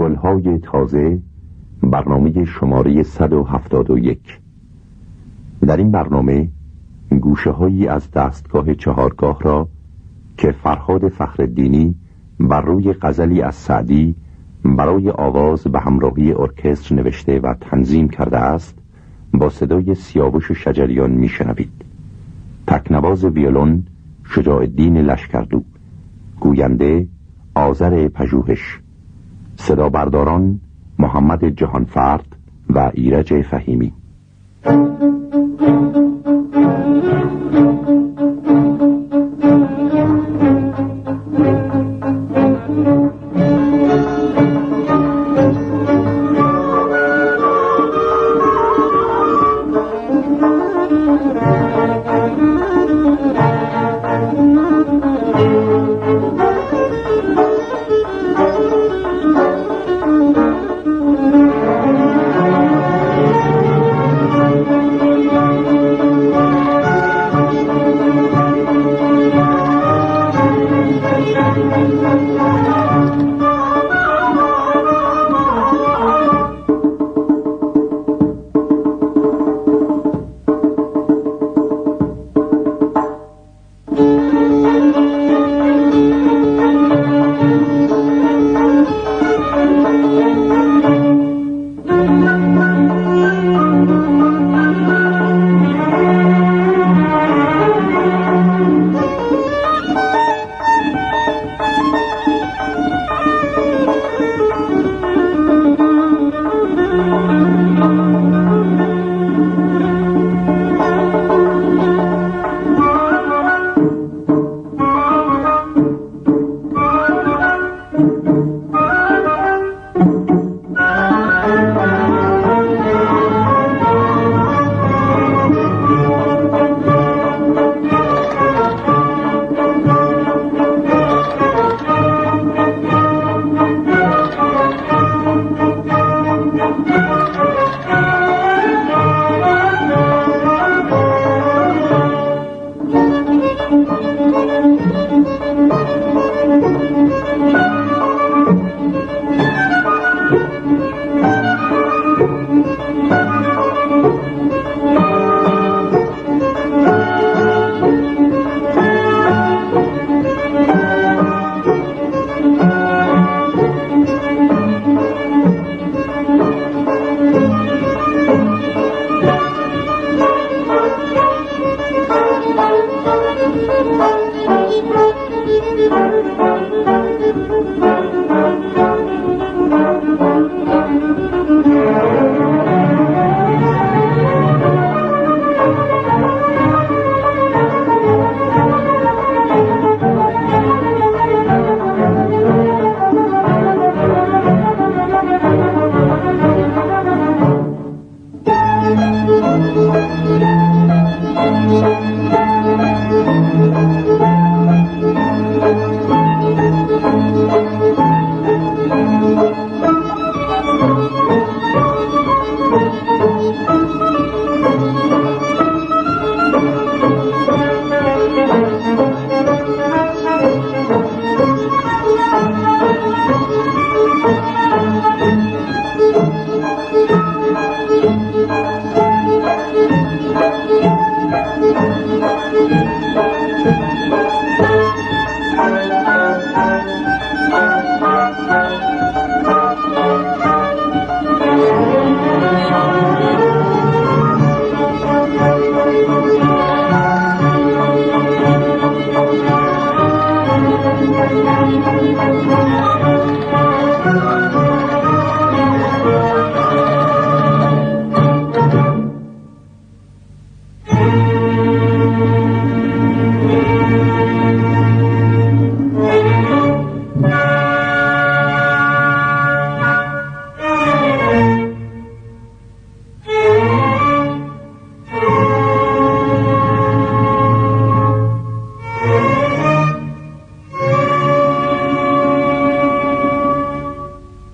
گلهای تازه، برنامه شماره 171. در این برنامه گوشه‌هایی از دستگاه چهارگاه را که فرهاد فخرالدینی بر روی غزلی از سعدی برای آواز به همراهی ارکستر نوشته و تنظیم کرده است با صدای سیاوش شجریان میشنوید. تکنواز ویولون شجاع الدین لشکردو، گوینده آذر پژوهش، صدا برداران محمد جهانفرد و ایرج فهیمی.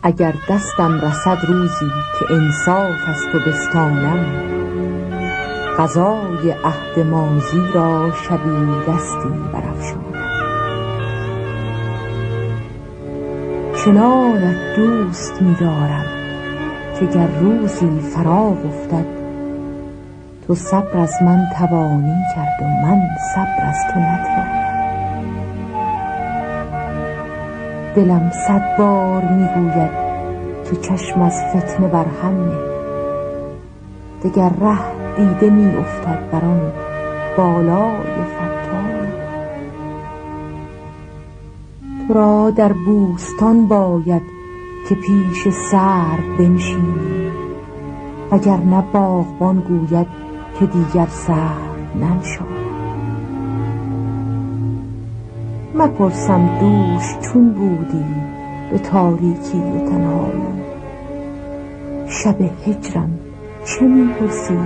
اگر دستم رسد روزی که انصاف است و بستانم، قضای عهد ماضی را شبی دستی برافشانم. چنانت دوست می‌دارم که گر روزی فراق افتد تو صبر از من توانی کرد و من صبر از تو نتوانم. دلم 100 بار میگوید که چشم از فتنه بر هم نه، دگر ره دیده می افتد بر آن بالای فتان. تو را در بوستان باید که پیش سرو بنشینی، وگر نه باغبان گوید که دیگر سرو ننشاند. مپرسم دوش چون بودی به تاریکی و تنهایی، شب هجرم چه می‌پرسی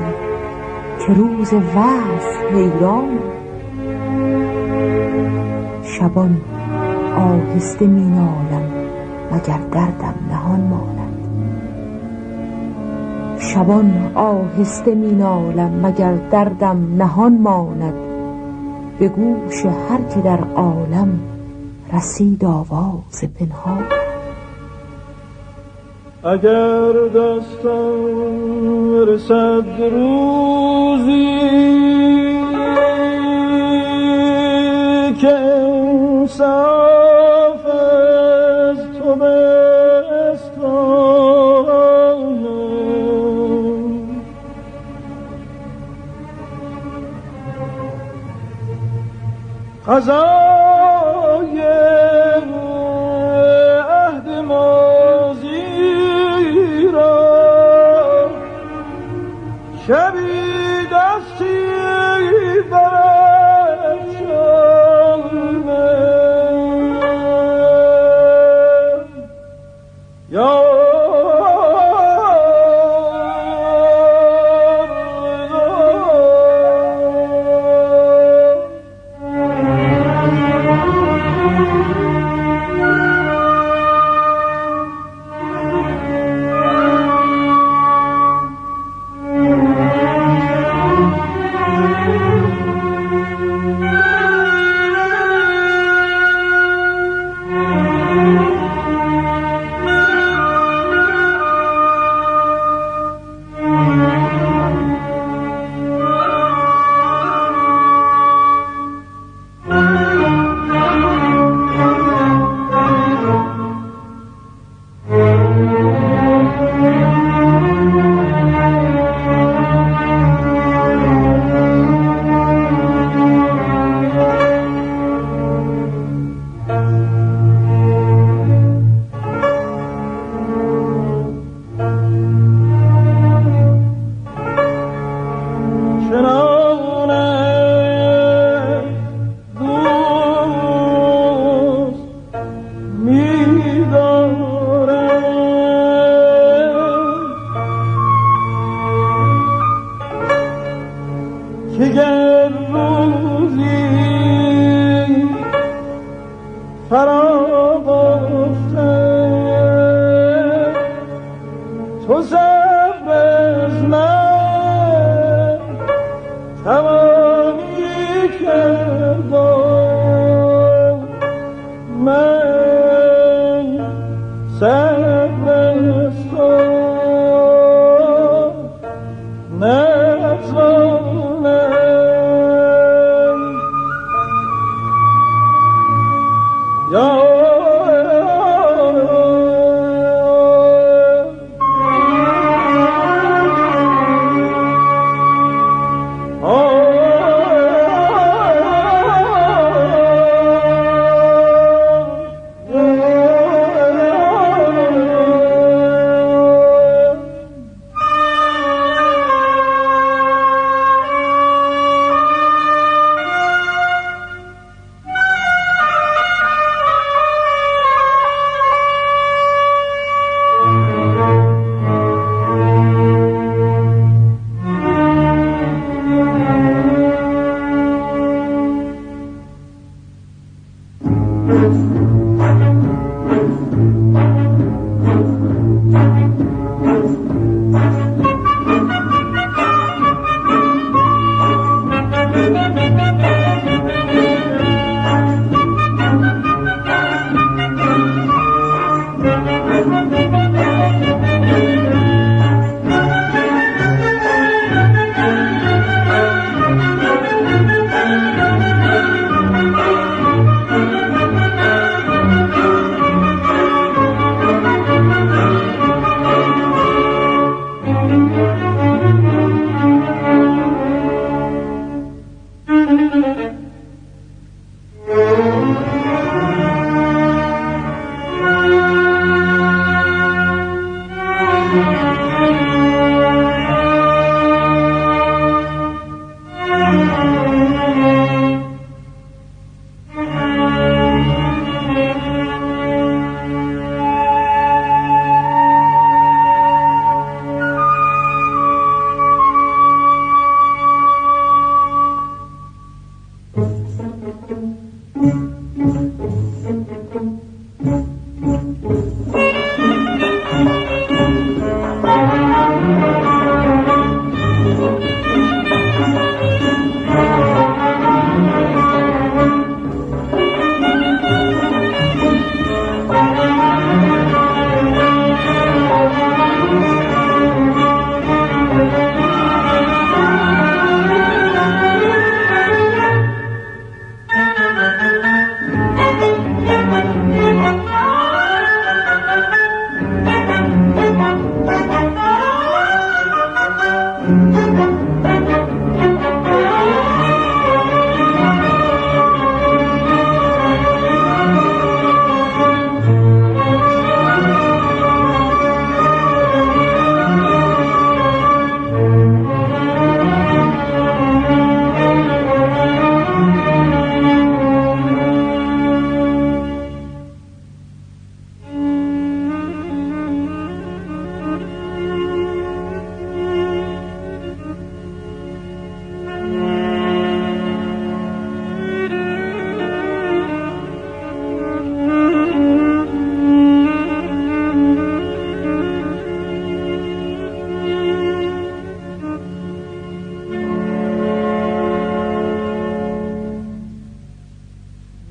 که روز وصل حیرانم. شبان آهسته مینالم مگر دردم نهان ماند، شبان آهسته مینالم مگر دردم نهان ماند. به گوش هر که در عالم رسید آواز پنهان. اگر دستم رسد روزی که انصاف از تو بستانم، قضای عهد ماضی را شبی دستی برافشانم. یا که گر روزی فراق افتد تو صبر از من توانی کرد و من صبر از تو نتوانم.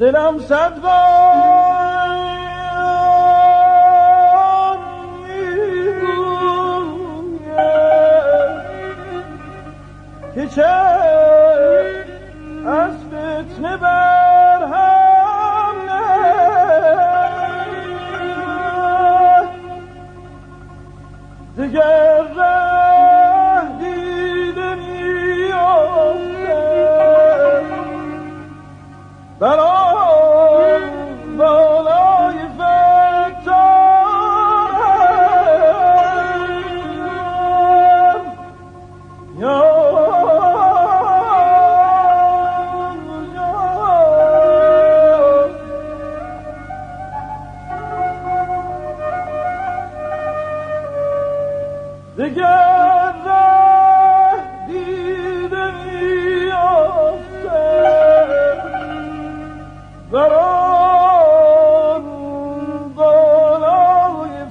دلم صد بار میگوید که چه از فتنه بر هم نه دیگر ره دیده میافتد برای دیگر ره دیده میافتد بر آن بالای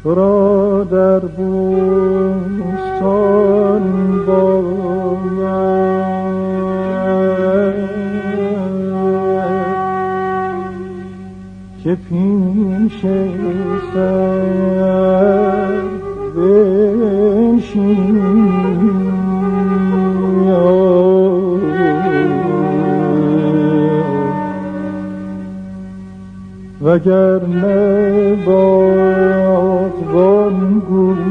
تو را در بوستان باید که پیش سر بنشینی وگرنه باغبان گوید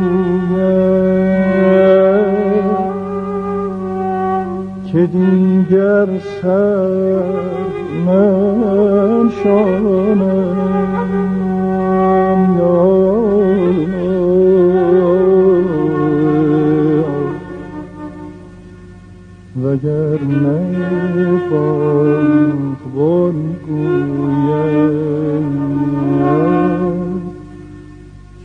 که دیگر سر منشانم وگرنه باغبان گوید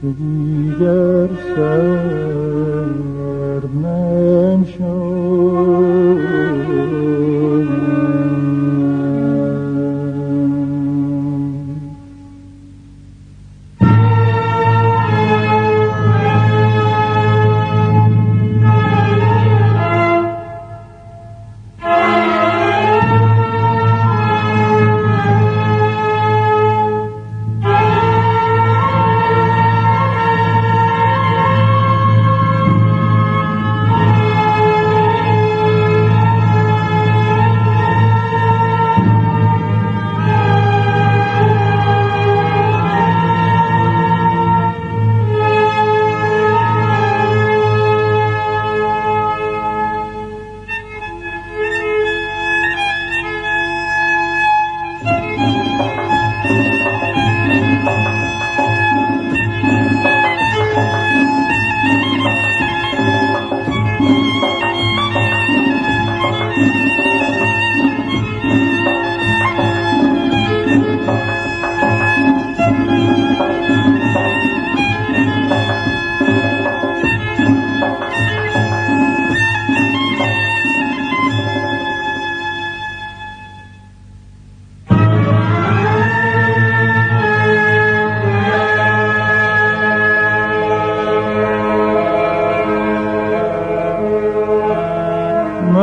که دیگر سر منشانم.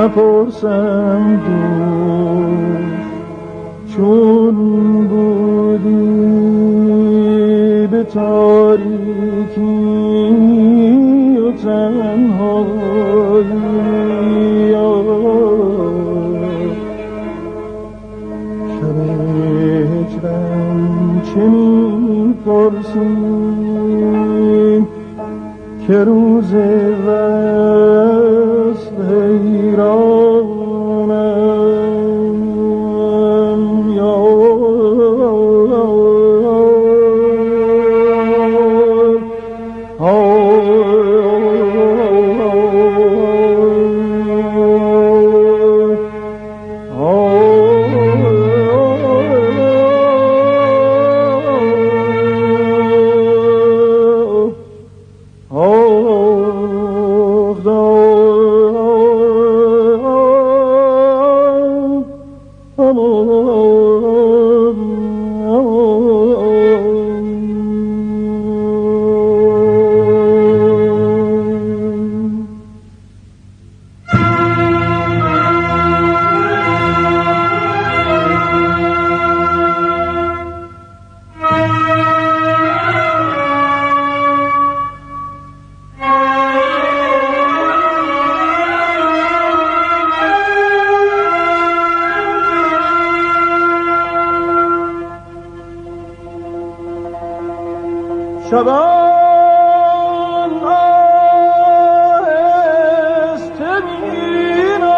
مپرسم دوست چون بودی به تاریکی و تنهایی شب هجرم چه میپرسی که روز وصل حیرانم یا شبان آهسته می‌نالم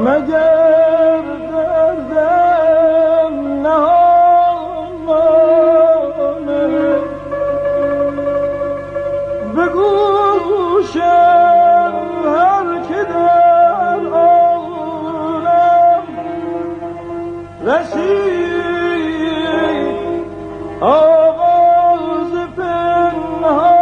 مگر دردم نهانه به گوشم هر که در عالم رسید آواز پنهانه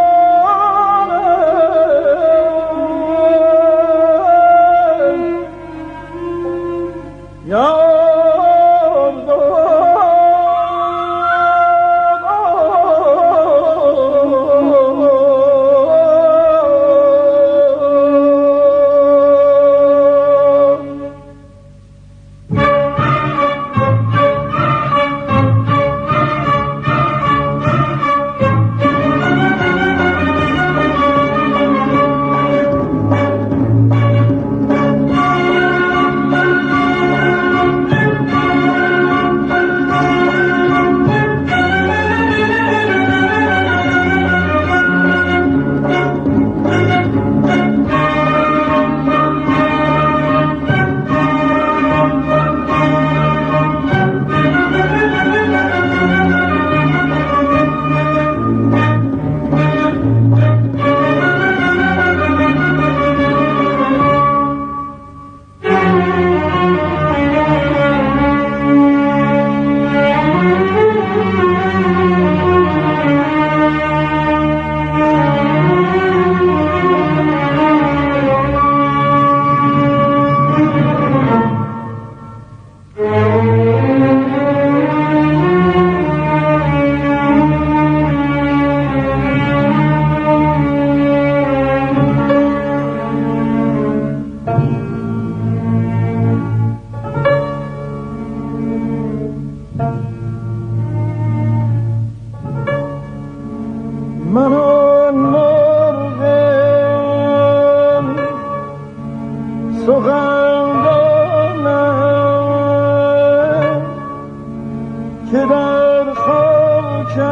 من آن مرغ سخندانم که در خاکم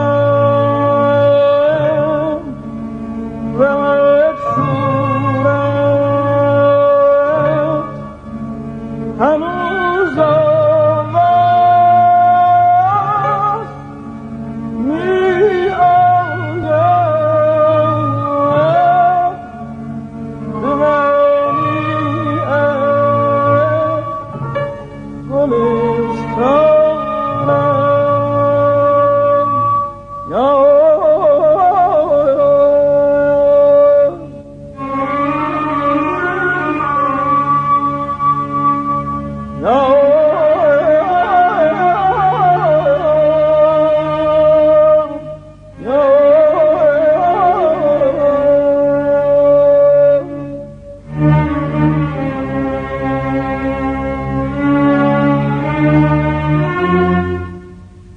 رود صورت هنوز آواز می آید به معنی از گلستانم یا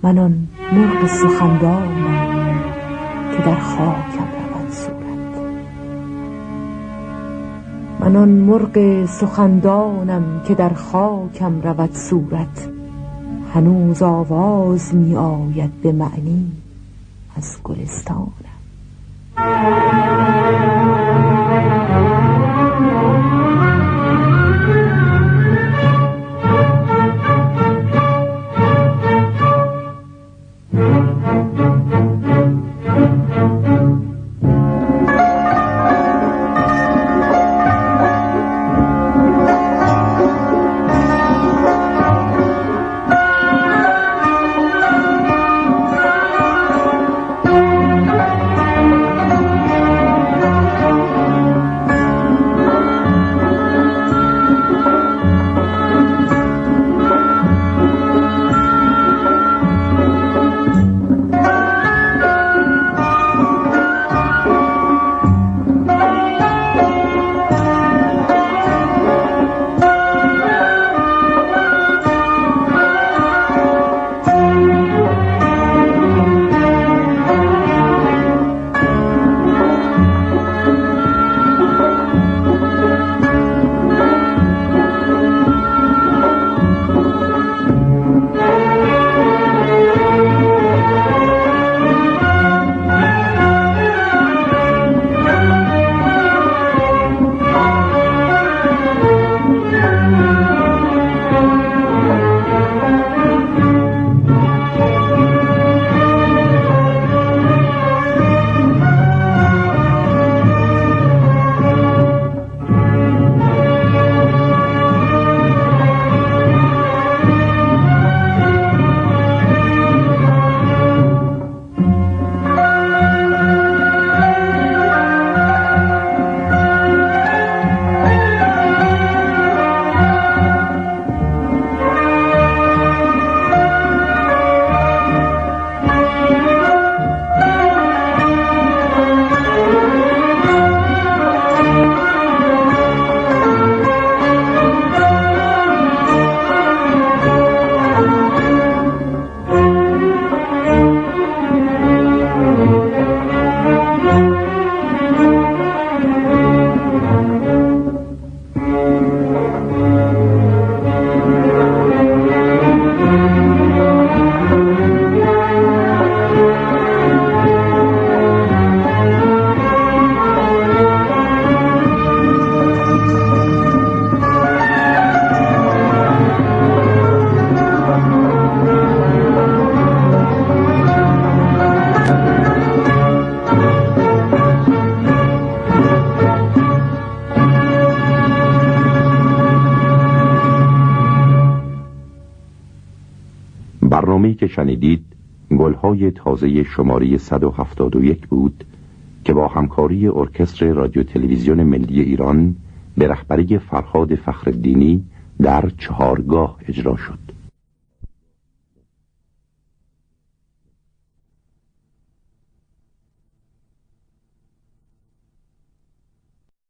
من آن مرغ سخندانم که در خاکم رود صورت. من آن مرغ سخندانم که در خاکم رود صورت هنوز آواز می آید به معنی از گلستانم. برنامه‌ای که شنیدید گلهای تازه شماره 171 بود که با همکاری ارکستر رادیو تلویزیون ملی ایران به رهبری فرهاد فخرالدینی در چهارگاه اجرا شد.